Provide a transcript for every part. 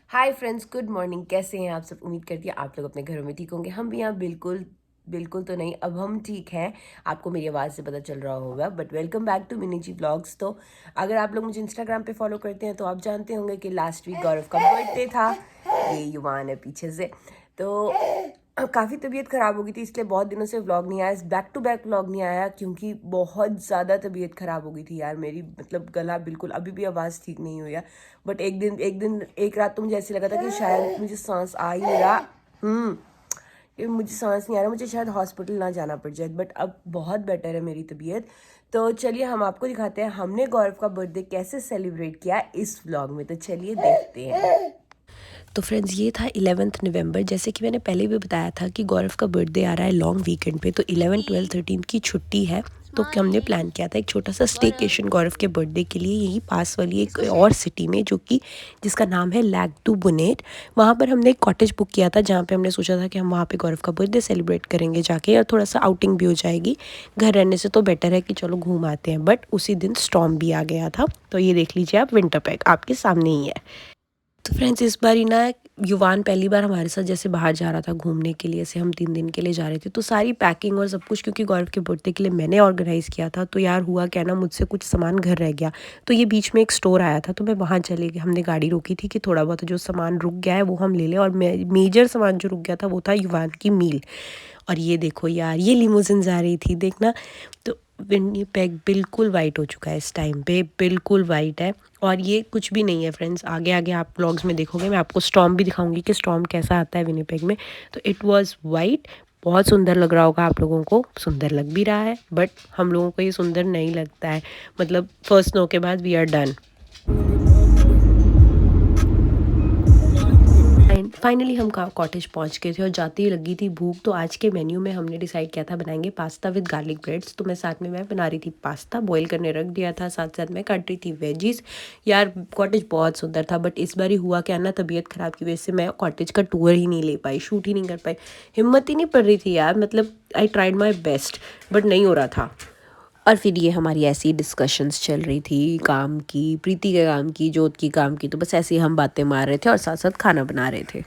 Hi friends, good morning. कैसे हैं आप सब? उम्मीद करती है आप लोग अपने घरों में ठीक होंगे। हम भी यहाँ बिल्कुल बिल्कुल तो नहीं, अब हम ठीक हैं। आपको मेरी आवाज़ से पता चल रहा होगा। But welcome back to Mini G vlogs. तो अगर आप लोग मुझे इंस्टाग्राम पे फॉलो करते हैं तो आप जानते होंगे कि लास्ट वीक गौरव का बर्थडे था। ये युवान है पीछे से। तो काफ़ी तबीयत ख़राब हो गई थी, इसलिए बहुत दिनों से व्लॉग नहीं आया। बैक टू बैक व्लॉग नहीं आया क्योंकि बहुत ज़्यादा तबीयत ख़राब हो गई थी यार मेरी। मतलब गला बिल्कुल, अभी भी आवाज़ ठीक नहीं हुई है। बट एक रात तो मुझे ऐसे लगा था कि शायद मुझे सांस आ ही नहीं रहा। कि मुझे सांस नहीं आ रहा, मुझे शायद हॉस्पिटल ना जाना पड़ जाए। बट अब बहुत बेटर है मेरी तबीयत। तो चलिए हम आपको दिखाते हैं हमने गौरव का बर्थडे कैसे सेलिब्रेट किया इस व्लॉग में। तो चलिए देखते हैं। तो फ्रेंड्स, ये था 11 नवंबर। जैसे कि मैंने पहले भी बताया था कि गौरव का बर्थडे आ रहा है लॉन्ग वीकेंड पे। तो 11, 12, 13 की छुट्टी है। तो हमने प्लान किया था एक छोटा सा स्टेकेशन गौरव के बर्थडे के लिए, यही पास वाली एक और सिटी में, जो कि जिसका नाम है लैग टू बुनेट। वहाँ पर हमने एक कॉटेज बुक किया था, जहाँ पे हमने सोचा था कि हम वहाँ पे गौरव का बर्थडे सेलिब्रेट करेंगे जाके, और थोड़ा सा आउटिंग भी हो जाएगी। घर रहने से तो बेटर है कि चलो घूम आते हैं। बट उसी दिन स्टॉर्म भी आ गया था। तो ये देख लीजिए आप, विंटर पैक आपके सामने ही है। तो फ्रेंड्स, इस बार ही ना युवान पहली बार हमारे साथ जैसे बाहर जा रहा था घूमने के लिए। ऐसे हम 3 दिन के लिए जा रहे थे, तो सारी पैकिंग और सब कुछ क्योंकि गौरव के बर्थडे के लिए मैंने ऑर्गेनाइज़ किया था। तो यार हुआ क्या ना, मुझसे कुछ सामान घर रह गया। तो ये बीच में एक स्टोर आया था, तो मैं वहाँ चले गई। हमने गाड़ी रोकी थी कि थोड़ा बहुत जो सामान रुक गया है वो हम ले लें। और मेजर सामान जो रुक गया था वो था युवान की मील। और ये देखो यार, ये लिमोजिन जा रही थी, देखना। तो विनिपेग बिल्कुल वाइट हो चुका है इस टाइम पे, बिल्कुल वाइट है। और ये कुछ भी नहीं है फ्रेंड्स, आगे आगे आप व्लॉग्स में देखोगे। मैं आपको स्टॉर्म भी दिखाऊंगी कि स्टॉर्म कैसा आता है विनिपेग में। तो इट वाज वाइट। बहुत सुंदर लग रहा होगा आप लोगों को, सुंदर लग भी रहा है। बट हम लोगों को ये सुंदर नहीं लगता है। मतलब फर्स्ट स्नो के बाद वी आर डन। फाइनली हम कॉटेज पहुंच गए थे और जाते ही लगी थी भूख। तो आज के मेन्यू में हमने डिसाइड किया था बनाएंगे पास्ता विद गार्लिक ब्रेड्स। तो मैं बना रही थी पास्ता, बॉईल करने रख दिया था। साथ साथ मैं काट रही थी वेजीज। यार कॉटेज बहुत सुंदर था, बट इस बार ही हुआ क्या ना, तबीयत ख़राब की वजह से मैं कॉटेज का टूर ही नहीं ले पाई, शूट ही नहीं कर पाई। हिम्मत ही नहीं पड़ रही थी यार। मतलब I tried my best, but नहीं हो रहा था। और फिर ये हमारी ऐसी डिस्कशंस चल रही थी काम की, प्रीति के काम की, जोत की काम की। तो बस ऐसे ही हम बातें मार रहे थे और साथ साथ खाना बना रहे थे।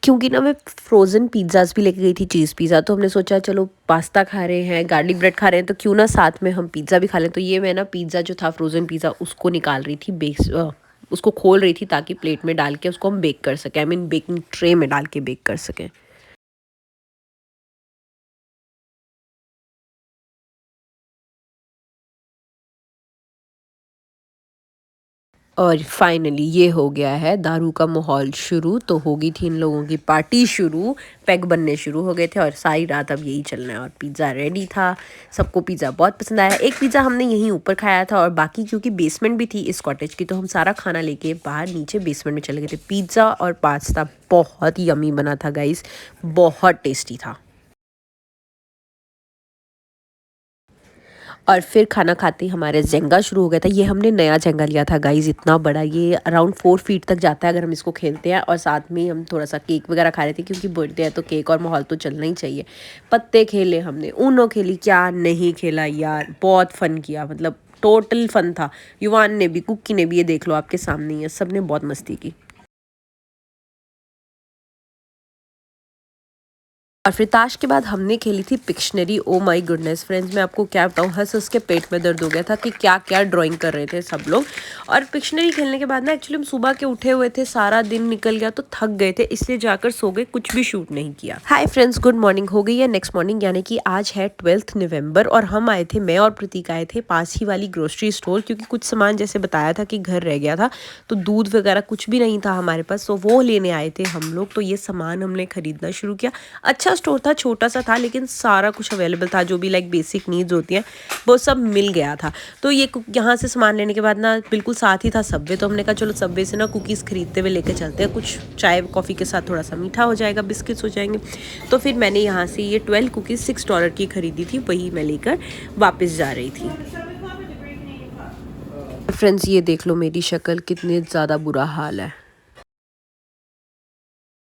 क्योंकि ना मैं फ्रोज़न पिज़्ज़ाज़ भी लेके गई थी, चीज़ पिज़्ज़ा। तो हमने सोचा चलो पास्ता खा रहे हैं, गार्लिक ब्रेड खा रहे हैं, तो क्यों ना साथ में हम पिज़्ज़ा भी खा लें। तो ये मैं ना पिज़्ज़ा जो था, फ्रोज़न पिज़्ज़ा, उसको निकाल रही थी, उसको खोल रही थी ताकि प्लेट में डाल के उसको हम बेक कर सकें। आई मीन बेकिंग ट्रे में डाल के बेक कर सकें। और फाइनली ये हो गया है दारू का माहौल शुरू। तो हो गई थी इन लोगों की पार्टी शुरू, पैग बनने शुरू हो गए थे और सारी रात अब यही चलना है। और पिज़्ज़ा रेडी था, सबको पिज़्ज़ा बहुत पसंद आया। एक पिज़्ज़ा हमने यहीं ऊपर खाया था, और बाकी क्योंकि बेसमेंट भी थी इस कॉटेज की, तो हम सारा खाना लेके बाहर नीचे बेसमेंट में चले गए थे। पिज़्ज़ा और पास्ता बहुत यमी बना था गाइस, बहुत टेस्टी था। और फिर खाना खाते ही हमारे जेंगा शुरू हो गया था। ये हमने नया जेंगा लिया था गाइज, इतना बड़ा, ये अराउंड 4 फीट तक जाता है अगर हम इसको खेलते हैं। और साथ में हम थोड़ा सा केक वगैरह खा रहे थे क्योंकि बर्थडे है तो केक और माहौल तो चलना ही चाहिए। पत्ते खेले हमने, ऊनो खेली, क्या नहीं खेला यार, बहुत फन किया। मतलब टोटल फन था। युवान ने भी, कुक्की ने भी, ये देख लो आपके सामने ही है, सब ने बहुत मस्ती की। और फिर ताश के बाद हमने खेली थी Pictionary. Oh my goodness friends, मैं आपको क्या बताऊँ, हंस हंस के पेट में दर्द हो गया था कि क्या क्या ड्राइंग कर रहे थे सब लोग। और पिक्शनरी खेलने के बाद ना, एक्चुअली हम सुबह के उठे हुए थे, सारा दिन निकल गया तो थक गए थे, इसलिए जाकर सो गए, कुछ भी शूट नहीं किया। हाय फ्रेंड्स, गुड मॉर्निंग हो गई है नेक्स्ट मॉर्निंग, यानी कि आज है 12 नवंबर। और हम आए थे, मैं और प्रतीक आए थे पास ही वाली ग्रोसरी स्टोर, क्योंकि कुछ सामान जैसे बताया था कि घर रह गया था, तो दूध वगैरह कुछ भी नहीं था हमारे पास, तो वो लेने आए थे हम लोग। तो ये सामान हमने खरीदना शुरू किया। अच्छा स्टोर था, छोटा सा था, लेकिन सारा कुछ अवेलेबल था, जो भी लाइक बेसिक नीड्स होती हैं वो सब मिल गया था। तो ये यहाँ से सामान लेने के बाद ना, बिल्कुल साथ ही था सबवे। तो हमने कहा चलो सबवे से ना कुकीज़ खरीदते हुए लेके चलते हैं, कुछ चाय कॉफ़ी के साथ थोड़ा सा मीठा हो जाएगा, बिस्किट्स हो जाएंगे। तो फिर मैंने यहाँ से ये 12 कुकीज़ $6 की खरीदी थी, वही मैं लेकर वापस जा रही थी। फ्रेंड्स, ये देख लो मेरी शक्ल, कितनी ज़्यादा बुरा हाल है।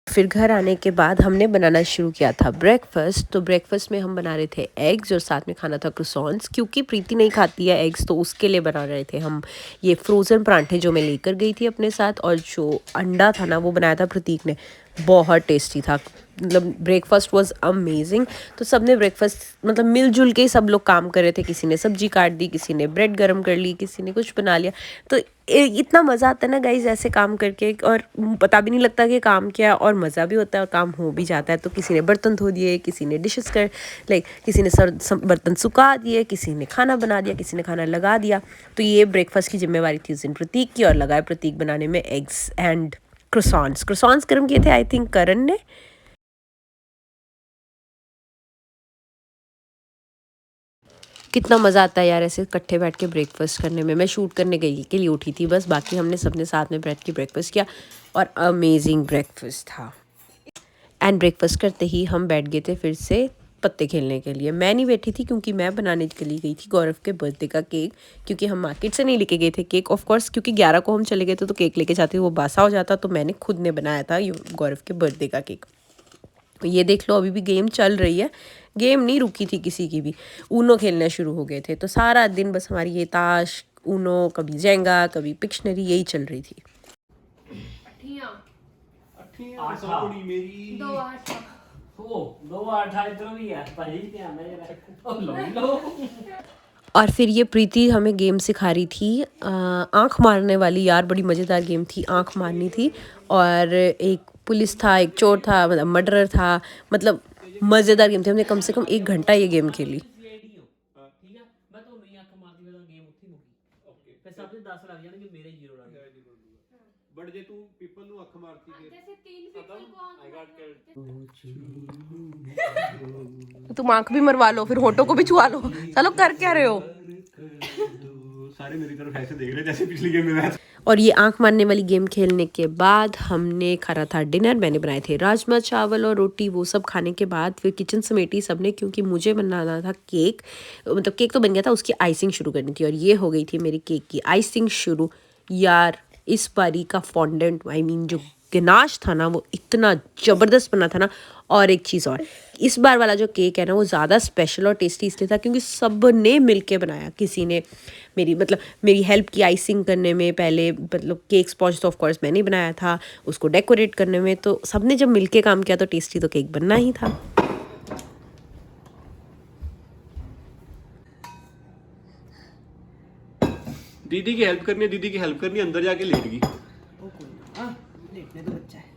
फिर घर आने के बाद हमने बनाना शुरू किया था ब्रेकफास्ट। तो ब्रेकफास्ट में हम बना रहे थे एग्स और साथ में खाना था क्रोसॉन्स। क्योंकि प्रीति नहीं खाती है एग्स तो उसके लिए बना रहे थे हम ये फ्रोज़न परांठे जो मैं लेकर गई थी अपने साथ। और जो अंडा था ना वो बनाया था प्रतीक ने, बहुत टेस्टी था। मतलब ब्रेकफास्ट वाज अमेजिंग। तो सब ने ब्रेकफास्ट मतलब मिलजुल के ही सब लोग काम कर रहे थे। किसी ने सब्जी काट दी, किसी ने ब्रेड गरम कर ली, किसी ने कुछ बना लिया। तो इतना मज़ा आता है ना गाइज ऐसे काम करके, और पता भी नहीं लगता कि काम किया, और मज़ा भी होता है और काम हो भी जाता है। तो किसी ने बर्तन धो दिए, किसी ने डिशेस कर लाइक किसी ने बर्तन सुखा दिए, किसी ने खाना बना दिया, किसी ने खाना लगा दिया। तो ये ब्रेकफास्ट की जिम्मेवारी थी उस दिन प्रतीक की, और लगाए प्रतीक बनाने में एग्स एंड क्रोसॉन्स गर्म किए थे आई थिंक करण ने। कितना मज़ा आता है यार ऐसे इकट्ठे बैठ के ब्रेकफास्ट करने में। मैं शूट करने गई के लिए उठी थी बस, बाकी हमने सबने साथ में बैठ के ब्रेकफास्ट किया और अमेजिंग ब्रेकफास्ट था। एंड ब्रेकफास्ट करते ही हम बैठ गए थे फिर से पत्ते खेलने के लिए। मैं नहीं बैठी थी क्योंकि मैं बनाने के लिए गई थी गौरव के बर्थडे का केक, क्योंकि हम मार्केट से नहीं लेके गए थे केक ऑफ कोर्स, क्योंकि 11 को हम चले गए थे तो केक लेके जाते वो बासा हो जाता। तो मैंने खुद ने बनाया था ये गौरव के बर्थडे का केक। ये देख लो अभी भी गेम चल रही है, गेम नहीं रुकी थी किसी की भी। ऊनो खेलने शुरू हो गए थे तो सारा दिन बस हमारी ये ताश, ऊनो, कभी जेंगा, कभी पिक्शनरी, यही चल रही थी। और फिर ये प्रीति हमें गेम सिखा रही थी आँख मारने वाली। यार बड़ी मज़ेदार गेम थी, आँख मारनी थी। और एक पुलिस था, एक चोर था, मतलब मर्डरर था। मतलब मज़ेदार गेम थी। हमने कम से कम 1 घंटा ये गेम खेली। बट जे तू पीपल ਨੂੰ ਅੱਖ ਮਾਰਤੀ ਫਿਰ जैसे 3 पीपल को आंख आई गॉट किल्ड तुम आँख भी मरवा लो, फिर होठों को भी छुआ लो। चलो कर क्या रहे हो? सारे मेरी तरफ ऐसे देख रहे जैसे पिछली गेम में। और ये आँख मारने वाली गेम खेलने के बाद हमने खाना था डिनर। मैंने बनाए थे राजमा चावल और रोटी। वो सब खाने के बाद फिर किचन समेटी सबने, क्योंकि मुझे बनाना था केक। मतलब केक तो बन गया था, उसकी आइसिंग शुरू करनी थी, और ये हो गई थी मेरी केक की आइसिंग शुरू। यार इस बारी का फॉन्डेंट आई मीन जो गनाश था ना वो इतना ज़बरदस्त बना था ना। और एक चीज़ और, इस बार वाला जो केक है ना वो ज़्यादा स्पेशल और टेस्टी इसलिए था क्योंकि सब ने मिल के बनाया। किसी ने मेरी हेल्प की आइसिंग करने में, पहले मतलब केक स्पॉन्ज तो ऑफ कोर्स मैंने ही बनाया था, उसको डेकोरेट करने में। तो सब ने जब मिल के काम किया तो टेस्टी तो केक बनना ही था। दीदी की हेल्प करनी है, दीदी की हेल्प करनी है, अंदर जाके लेट गई। लेटने तो बच्चा है।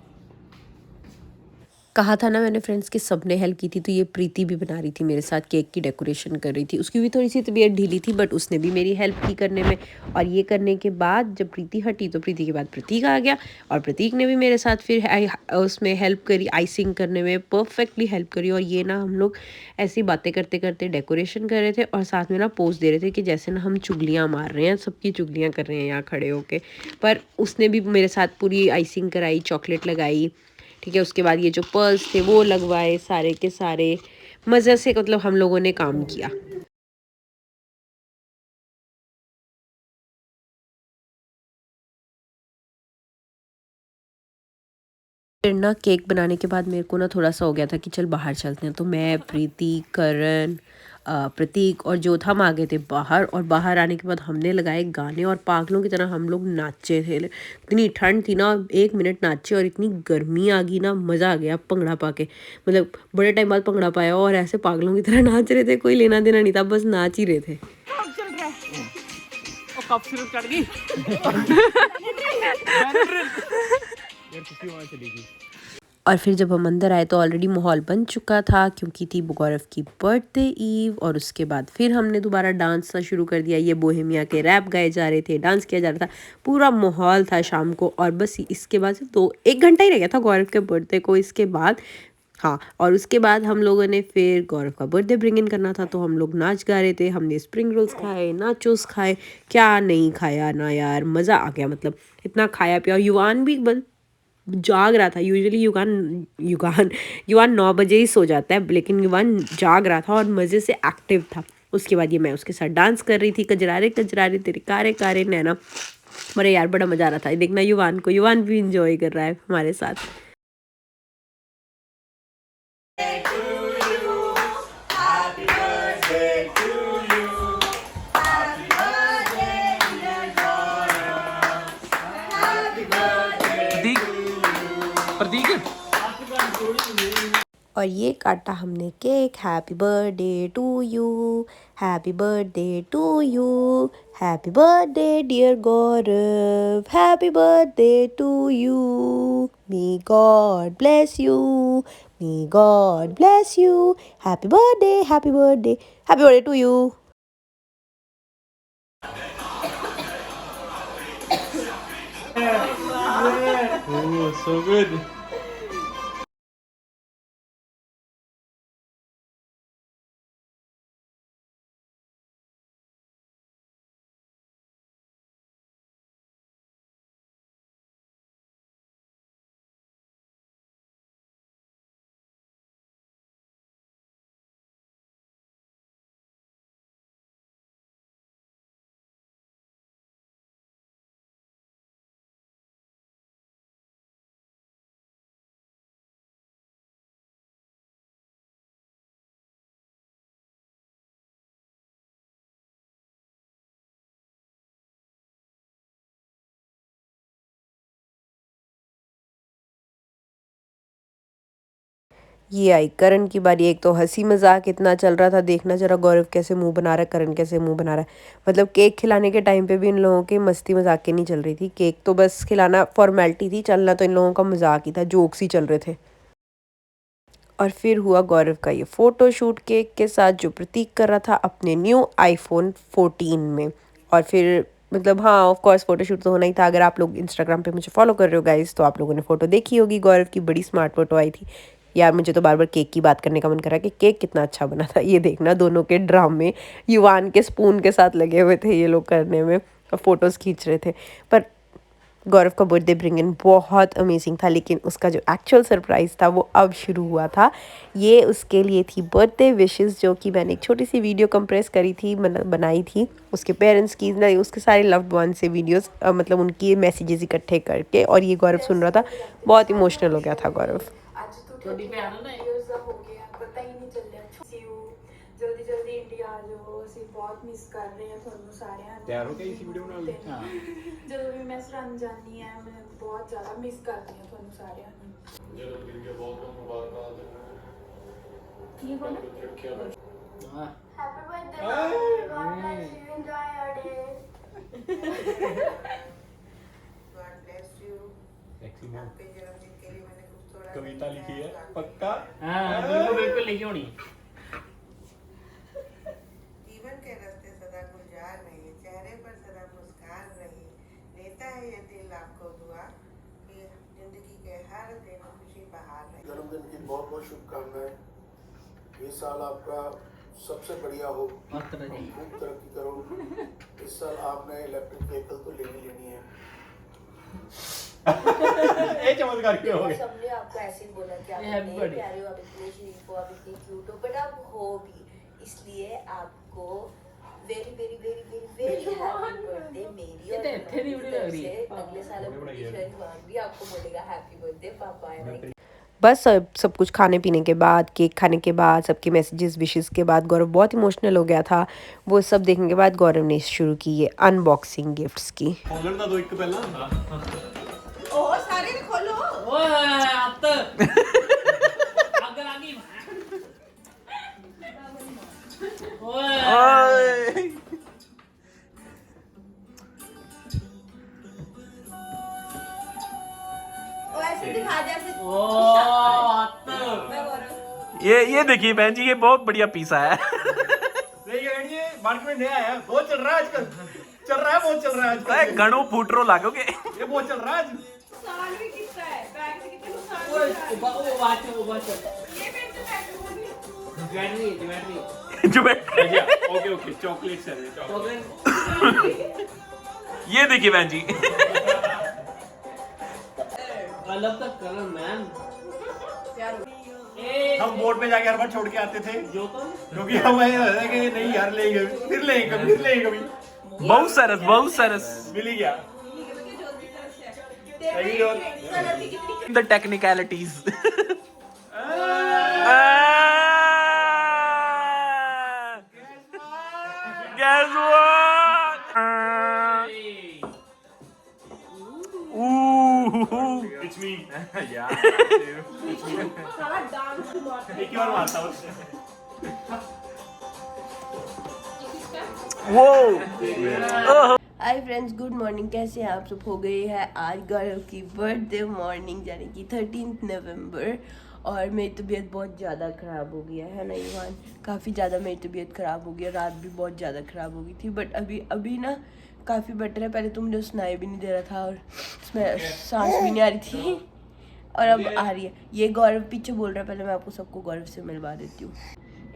कहा था ना मैंने फ्रेंड्स के सब ने हेल्प की थी। तो ये प्रीति भी बना रही थी मेरे साथ, केक की डेकोरेशन कर रही थी। उसकी भी थोड़ी सी तबीयत ढीली थी बट उसने भी मेरी हेल्प की करने में। और ये करने के बाद जब प्रीति हटी तो प्रीति के बाद प्रतीक आ गया, और प्रतीक ने भी मेरे साथ फिर उसमें हेल्प करी, आइसिंग करने में परफेक्टली हेल्प करी। और ये ना हम लोग ऐसी बातें करते करते डेकोरेशन कर रहे थे और साथ में ना पोज दे रहे थे कि जैसे ना हम चुगलियाँ मार रहे हैं, सबकी चुगलियाँ कर रहे हैं यहाँ खड़े होके। पर उसने भी मेरे साथ पूरी आइसिंग कराई, चॉकलेट लगाई, ठीक है। उसके बाद ये जो पर्ल्स थे वो लगवाए, सारे के सारे मज़े से मतलब हम लोगों ने काम किया। फिर ना केक बनाने के बाद मेरे को ना थोड़ा सा हो गया था कि चल बाहर चलते हैं। तो मैं, प्रीति, करण, प्रतीक और जो था हम आ गए थे बाहर। और बाहर आने के बाद हमने लगाए गाने और पागलों की तरह हम लोग नाचे थे। इतनी ठंड थी ना, 1 मिनट नाचे और इतनी गर्मी आ गई ना, मज़ा आ गया भंगड़ा पा के। मतलब बड़े टाइम बाद भंगड़ा पाया और ऐसे पागलों की तरह नाच रहे थे, कोई लेना देना नहीं था, बस नाच ही रहे थे। और फिर जब हम अंदर आए तो ऑलरेडी माहौल बन चुका था क्योंकि थी गौरव की बर्थडे ईव। और उसके बाद फिर हमने दोबारा डांस शुरू कर दिया। ये बोहेमिया के रैप गाए जा रहे थे, डांस किया जा रहा था, पूरा माहौल था शाम को। और बस इसके बाद से 1 घंटा ही रह गया था गौरव के बर्थडे को। इसके बाद हाँ, और उसके बाद हम लोगों ने फिर गौरव का बर्थडे ब्रिंग इन करना था तो हम लोग नाच गा रहे थे। हमने स्प्रिंग रोल्स खाए, नाचोस खाए, क्या नहीं खाया ना यार, मज़ा आ गया। मतलब इतना खाया पिया। युवान भी बस जाग रहा था। यूजुअली युवान 9 बजे ही सो जाता है, लेकिन युवान जाग रहा था और मज़े से एक्टिव था। उसके बाद ये मैं उसके साथ डांस कर रही थी, कजरारे कजरारे तेरे कारे कारे नैना। अरे यार बड़ा मज़ा आ रहा था देखना युवान को। युवान भी इंजॉय कर रहा है हमारे साथ। प्रतीक और ये काटा हमने cake. Happy birthday to you, happy birthday to you, happy birthday dear Gaurav, happy birthday to you, may God bless you, may God bless you, happy birthday, happy birthday, happy birthday to you. Oh, so good. ये आई करण की बारी। एक तो हंसी मजाक इतना चल रहा था, देखना जरा गौरव कैसे मुंह बना रहा है, करण कैसे मुंह बना रहा है। मतलब केक खिलाने के टाइम पे भी इन लोगों की मस्ती मजाक की नहीं चल रही थी। केक तो बस खिलाना फॉर्मेलिटी थी, चलना तो इन लोगों का मजाक ही था, जोक्स ही चल रहे थे। और फिर हुआ गौरव का ये फ़ोटो शूट केक के साथ, जो प्रतीक कर रहा था अपने न्यू आईफोन 14 में। और फिर मतलब हाँ ऑफ कोर्स फ़ोटो शूट तो होना ही था। अगर आप लोग इंस्टाग्राम पे मुझे फॉलो कर रहे हो गाइस, तो आप लोगों ने फ़ोटो देखी होगी गौरव की, बड़ी स्मार्ट फ़ोटो आई थी। यार मुझे तो बार बार केक की बात करने का मन करा कि केक कितना अच्छा बना था। ये देखना दोनों के ड्रामे, युवान के स्पून के साथ लगे हुए थे ये लोग करने में, और फ़ोटोज़ खींच रहे थे। पर गौरव का बर्थडे ब्रिंग इन बहुत अमेजिंग था, लेकिन उसका जो एक्चुअल सरप्राइज़ था वो अब शुरू हुआ था। ये उसके लिए थी बर्थडे विशेस, जो कि मैंने एक छोटी सी वीडियो कंप्रेस करी थी, बनाई थी उसके पेरेंट्स की, ना उसके सारे लव्ड वन से वीडियोस, मतलब उनकी मैसेजेस इकट्ठे करके। और ये गौरव सुन रहा था, बहुत इमोशनल हो गया था गौरव। जल्दी जल्दी इंडिया आ जाओ, ਅਸੀਂ बहुत मिस कर रहे हैं ਤੁਹਾਨੂੰ ਸਾਰਿਆਂ ਨੂੰ। ਤਿਆਰ ਹੋ ਗਈ ਸੀ ਵੀਡੀਓ ਬਣਾਉਣ ਲਈ? ਹਾਂ। ਜਦੋਂ ਵੀ ਮੈਂ ਸਰਹੰਦ ਜਾਂਦੀ ਆ ਮੈਂ ਬਹੁਤ ਜ਼ਿਆਦਾ ਮਿਸ ਕਰਦੀ ਹਾਂ ਤੁਹਾਨੂੰ ਸਾਰਿਆਂ ਨੂੰ। ਜਦੋਂ ਦਿਨ ਕੇ ਬਹੁਤ ਬਹੁਤ ਮੁਬਾਰਕਾਂ ਦੇ ਕੀ ਹੋਣਾ? ਹਾਂ। Happy birthday God bless you, enjoy your day. God bless you. Taxi में आपके जन्मदिन के लिए मैंने कुछ थोड़ा कविता लिखी है पक्का? हाँ बिल्कुल बिल्कुल लिखी होनी। जीवन के रास्ते सदा गुलजार रहे, चेहरे पर सदा मुस्कान रहे, देता है ये दिल आपको दुआ कि जिंदगी के हर दिन खुशी बहार रहे। जन्मदिन की बहुत बहुत शुभकामनाएं। ये साल आपका सबसे बढ़िया हो, खूब तरक्की करो। इस साल आपने इलेक्ट्रिक व्हीकल तो लेनी है। ये चमत्कार क्यों हो गया? सबने आपको ऐसे ही बोला कि आप Happy इतने birthday। प्यारे हो, आप इतने शरीफ हो, आप इतने क्यूट हो, बट आप हो भी, इसलिए आपको very very very very very happy birthday मेरी ये और तो इतने नहीं बुरी लग रही है। अगले साल बड़ी बढ़िया है। शरीमान भी आपको बोलेगा हैप्पी बर्थडे पापा है। मैं बस सब कुछ खाने पीने के बाद, केक खाने के बाद, सबके मैसेजेस विशेस के बाद गौरव बहुत इमोशनल हो गया था। वो सब देखने के बाद गौरव ने शुरू की ये अनबॉक्सिंग गिफ्ट्स की। खोलन ਦਾ ਦੋ ਇੱਕ ਪਹਿਲਾਂ ओह सारे ने खोलो। ओए अब तक आग लगी। ओए ऐसे दिखा जैसे ओ अब तक ये देखिए बहन जी, ये बहुत बढ़िया पीस आया है। ये मार्केट में नया आया, बहुत चल रहा है आजकल, चल रहा है, बहुत चल रहा है आजकल। घणो फूटरो लागोगे। ये बहुत चल रहा है आज। साल भी कितना है, बैग से कितने नुकसान ओए हुआ है। वो बात है वो बात है। ये मेरे से बैग होगी। बैटरी जो बैठ ओके ओके चॉकलेट्स है चॉकलेट ये देखिए बहन जी। अलग तक कलर मैम। हम बोर्ड पे जाके हर बार छोड़ के आते थे, जो तो क्योंकि हम ऐसे होता है कि नहीं यार लेंगे, फिर लेंगे कभी, फिर लेंगे कभी। बहुत सरस, बहुत सरस। मिल ही गया। The technicalities. Guess what? Ooh. It's me. यार एक ही बार मारता हूँ हाय फ्रेंड्स, गुड मॉर्निंग। कैसे हैं आप सब? हो गई है आज गौरव की बर्थडे मॉर्निंग, यानी कि 13 नवंबर। और मेरी तबीयत बहुत ज़्यादा ख़राब हो गया है ना ईवान, काफ़ी ज़्यादा मेरी तबीयत ख़राब हो गई। रात भी बहुत ज़्यादा ख़राब हो गई थी, बट अभी ना काफ़ी बेटर है। पहले तो मुझे सुनाई भी नहीं दे रहा था और इसमें सांस भी नहीं आ रही थी, और अब आ रही है। ये गौरव पीछे बोल रहा है, पहले मैं आपको सबको गौरव से मिलवा देती हूँ।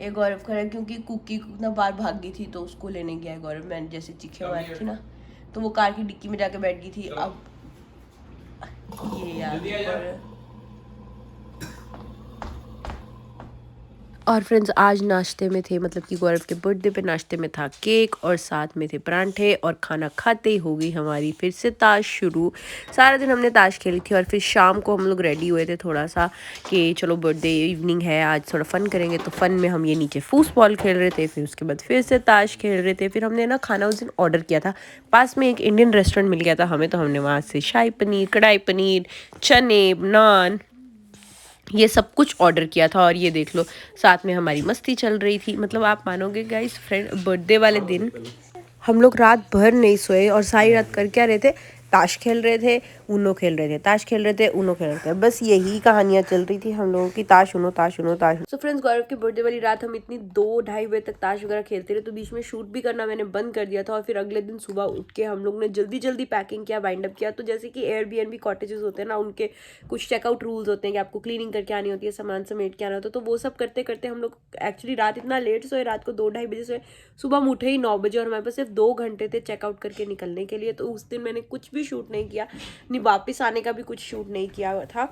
ये गौरव खड़ा है क्योंकि कुकी इतना बार भाग गई थी तो उसको लेने गया है गौरव। मैंने जैसे चीखे मारी थी ना, तो वो कार की डिक्की में जाके बैठ गई थी। अब ये यार और फ्रेंड्स, आज नाश्ते में थे, मतलब कि गौरव के बर्थडे पे नाश्ते में था केक और साथ में थे परांठे। और खाना खाते ही हो गई हमारी फिर से ताश शुरू। सारा दिन हमने ताश खेली थी और फिर शाम को हम लोग रेडी हुए थे थोड़ा सा कि चलो बर्थडे इवनिंग है, आज थोड़ा फ़न करेंगे। तो फ़न में हम ये नीचे फूसबॉल खेल रहे थे, फिर उसके बाद फिर से ताश खेल रहे थे। फिर हमने ना खाना उस दिन ऑर्डर किया था, पास में एक इंडियन रेस्टोरेंट मिल गया था हमें, तो हमने वहाँ से शाही पनीर, कढ़ाई पनीर, चने, नान, ये सब कुछ ऑर्डर किया था। और ये देख लो, साथ में हमारी मस्ती चल रही थी। मतलब आप मानोगे गाइस, फ्रेंड बर्थडे वाले दिन हम लोग रात भर नहीं सोए और सारी रात कर क्या रहे थे, ताश खेल रहे थे, ऊनो खेल रहे थे, ताश खेल रहे थे, ऊनो खेल रहे थे। बस यही कहानियाँ चल रही थी हम लोगों की, ताश ऊनो ताश ऊनो ताश। सो फ्रेंड्स, गौरव के बर्थडे वाली रात हम इतनी 2-2:30 बजे तक ताश वगैरह खेलते रहे, तो बीच में शूट भी करना मैंने बंद कर दिया था। और फिर अगले दिन सुबह उठ के हम लोग ने जल्दी पैकिंग किया, बाइंड अप किया। तो जैसे कि एयरबीएनबी कॉटेजेस होते हैं ना, उनके कुछ चेकआउट रूल्स होते हैं कि आपको क्लीनिंग करके आनी होती है, सामान समेट के आना होता है। तो वो सब करते करते हम लोग एक्चुअली रात इतना लेट सोए, रात को 2-2:30 बजे सोए, सुबह हम उठे ही 9 बजे। और हमारे पास सिर्फ 2 घंटे थे चेकआउट करके निकलने के लिए। तो उस दिन मैंने कुछ भी शूट नहीं किया, नहीं वापस आने का भी कुछ शूट नहीं किया था।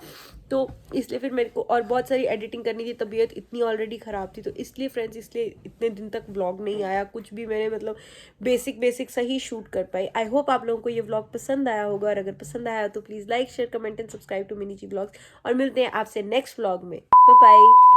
तो इसलिए फिर मेरे को और बहुत सारी एडिटिंग करनी थी, तबीयत इतनी ऑलरेडी ख़राब थी। तो इसलिए फ्रेंड्स, इसलिए इतने दिन तक व्लॉग नहीं आया, कुछ भी मैंने मतलब बेसिक सही शूट कर पाई। आई होप आप लोगों को ये व्लॉग पसंद आया होगा, और अगर पसंद आया तो please like, share, comment and subscribe to Mini G vlogs. और मिलते हैं आपसे नेक्स्ट व्लॉग में। Bye bye.